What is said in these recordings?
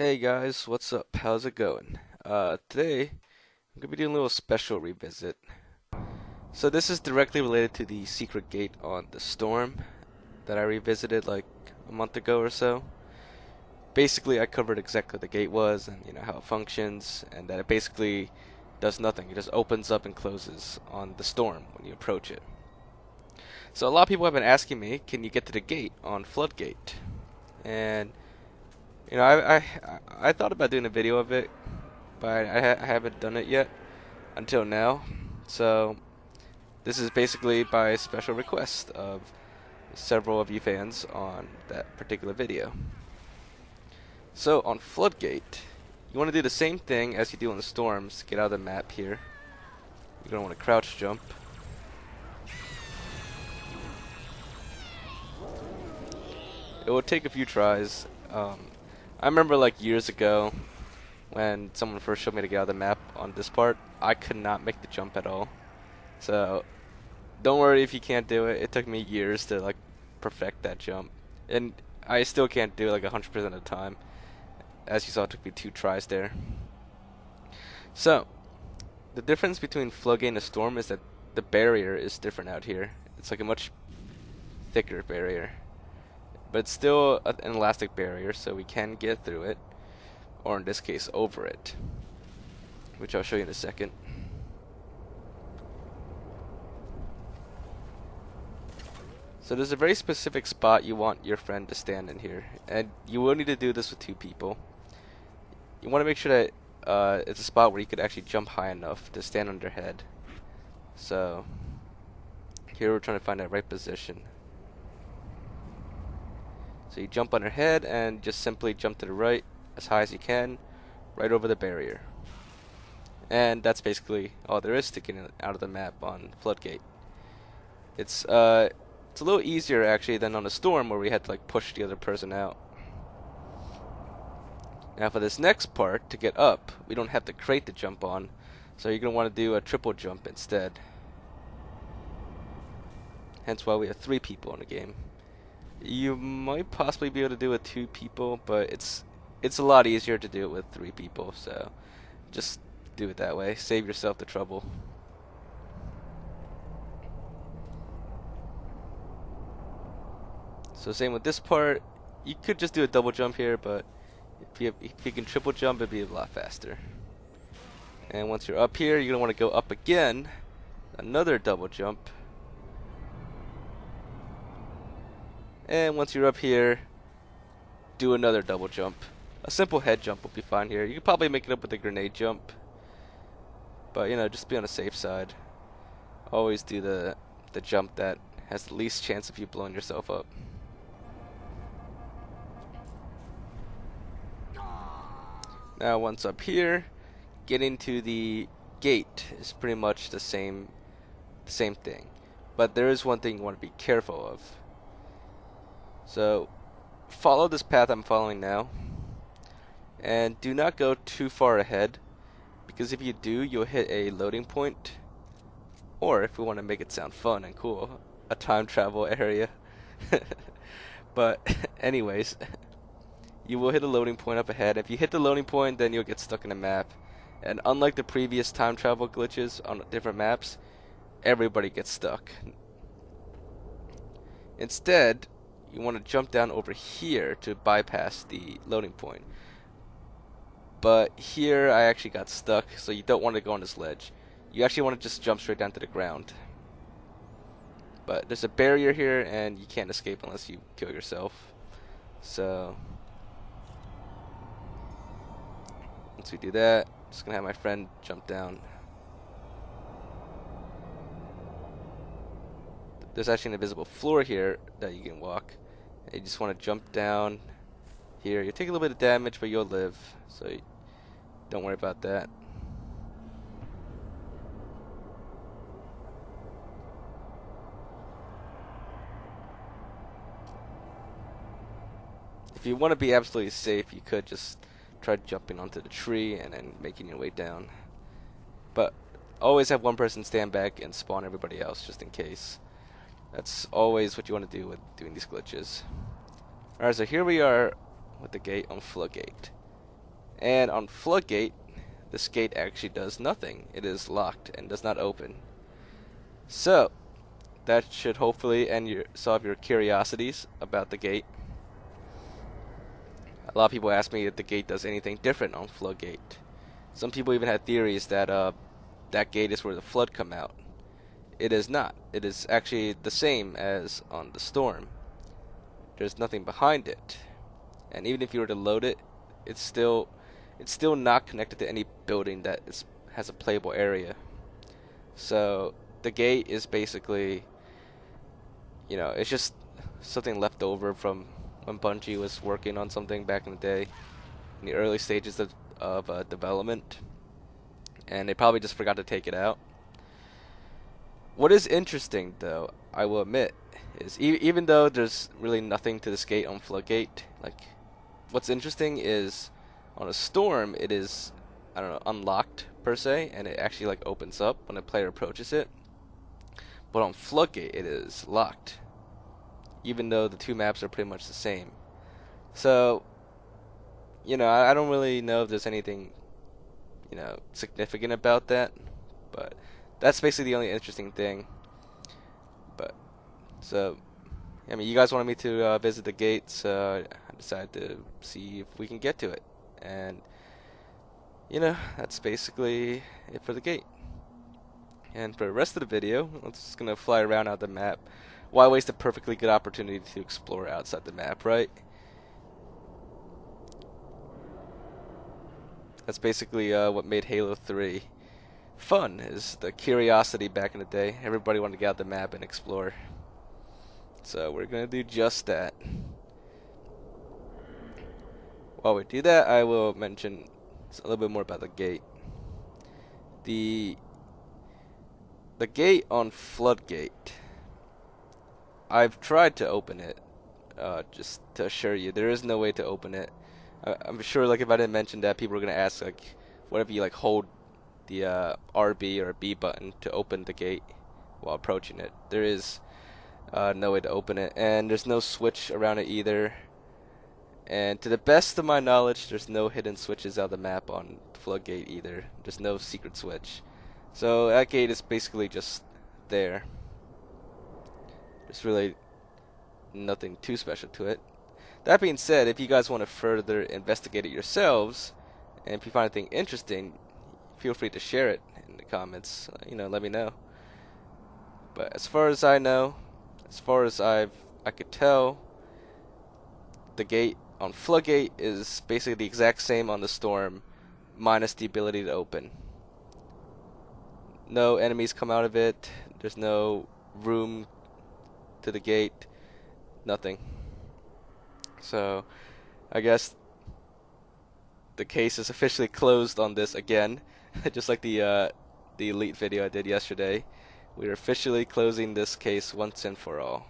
Hey guys, what's up? How's it going? Today I'm gonna be doing a little special revisit. So this is directly related to the secret gate on the Storm that I revisited like a month ago or so. Basically, I covered exactly what the gate was and how it functions, and that it basically does nothing. It just opens up and closes on the Storm when you approach it. So a lot of people have been asking me, can you get to the gate on Floodgate? And I thought about doing a video of it, but I haven't done it yet until now. So this is basically by special request of several of you fans on that particular video. So on Floodgate, you want to do the same thing as you do on the Storms to get out of the map here. You're going to want to crouch jump. It will take a few tries. I remember like years ago when someone first showed me to get out of the map on this part, I could not make the jump at all. So don't worry if you can't do it. It took me years to like perfect that jump, and I still can't do it like 100% of the time. As you saw, it took me 2 tries there. So the difference between Floodgate and a Storm is that the barrier is different out here. It's like a much thicker barrier, but it's still an elastic barrier, so we can get through it, or in this case, over it, which I'll show you in a second. So there's a very specific spot you want your friend to stand in here, and you will need to do this with 2 people. You want to make sure that it's a spot where you could actually jump high enough to stand on their head. So here we're trying to find that right position. So you jump on their head and just simply jump to the right as high as you can, right over the barrier. And that's basically all there is to getting out of the map on Floodgate. It's a little easier actually than on a Storm where we had to like push the other person out. Now for this next part, to get up, we don't have the crate to jump on, so you're going to want to do a triple jump instead. Hence why we have 3 people in the game. You might possibly be able to do it with 2 people, but it's a lot easier to do it with 3 people, so just do it that way. Save yourself the trouble. So same with this part. You could just do a double jump here, but if you can triple jump, it'd be a lot faster. And once you're up here, you're going to want to go up again. Another double jump. And once you're up here, do another double jump. A simple head jump will be fine here. You could probably make it up with a grenade jump, but just be on the safe side. Always do the jump that has the least chance of you blowing yourself up. Now once up here, getting to the gate is pretty much the same thing. But there is one thing you want to be careful of. So follow this path I'm following now, and do not go too far ahead, because if you do, you'll hit a loading point, or if we want to make it sound fun and cool, a time travel area. But anyways, you will hit a loading point up ahead. If you hit the loading point, then you'll get stuck in the map, and unlike the previous time travel glitches on different maps, everybody gets stuck. Instead, you want to jump down over here to bypass the loading point. But here I actually got stuck, so you don't want to go on this ledge. You actually want to just jump straight down to the ground. But there's a barrier here, and you can't escape unless you kill yourself. So once we do that, I'm just going to have my friend jump down. There's actually an invisible floor here that you can walk. You just want to jump down here. You take a little bit of damage, but you'll live, so don't worry about that. If you want to be absolutely safe, you could just try jumping onto the tree and then making your way down. But always have one person stand back and spawn everybody else just in case. That's always what you want to do with doing these glitches. Alright, so here we are with the gate on Floodgate. And on Floodgate, this gate actually does nothing. It is locked and does not open. So, that should hopefully solve your curiosities about the gate. A lot of people ask me if the gate does anything different on Floodgate. Some people even had theories that that gate is where the flood come out. It is not. It is actually the same as on the storm. There's nothing behind it. And even if you were to load it, it's still not connected to any building that has a playable area. So the gate is basically, it's just something left over from when Bungie was working on something back in the day, in the early stages of development, and they probably just forgot to take it out. What is interesting, though, I will admit, is even though there's really nothing to this gate on Floodgate, like, what's interesting is on a storm it is, I don't know, unlocked per se, and it actually like opens up when a player approaches it. But on Floodgate it is locked, even though the two maps are pretty much the same. So, I don't really know if there's anything, significant about that, but that's basically the only interesting thing. But, so, I mean, you guys wanted me to visit the gate, so I decided to see if we can get to it. And, that's basically it for the gate. And for the rest of the video, I'm just going to fly around out the map. Why waste a perfectly good opportunity to explore outside the map, right? That's basically what made Halo 3 fun, is the curiosity back in the day. Everybody wanted to get out the map and explore. So we're going to do just that. While we do that, I will mention a little bit more about the gate. The gate on Floodgate, I've tried to open it, just to assure you, there is no way to open it. I'm sure, like, if I didn't mention that, people are going to ask, like, what if you, like, hold the RB or B button to open the gate while approaching it? There is no way to open it, and there's no switch around it either. And to the best of my knowledge, there's no hidden switches out of the map on Floodgate either. There's no secret switch. So that gate is basically just there. There's really nothing too special to it. That being said, if you guys want to further investigate it yourselves, and if you find anything interesting, feel free to share it in the comments. Let me know. But as far as I know, as far as I could tell, the gate on Floodgate is basically the exact same on the Storm, minus the ability to open. No enemies come out of it. There's no room to the gate. Nothing. So, I guess the case is officially closed on this again. Just like the Elite video I did yesterday. We're officially closing this case once and for all.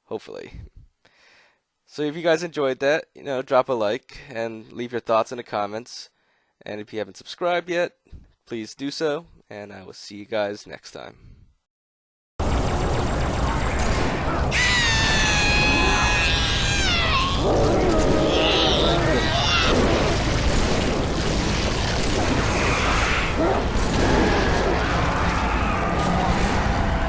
Hopefully. So if you guys enjoyed that, drop a like and leave your thoughts in the comments. And if you haven't subscribed yet, please do so. And I will see you guys next time.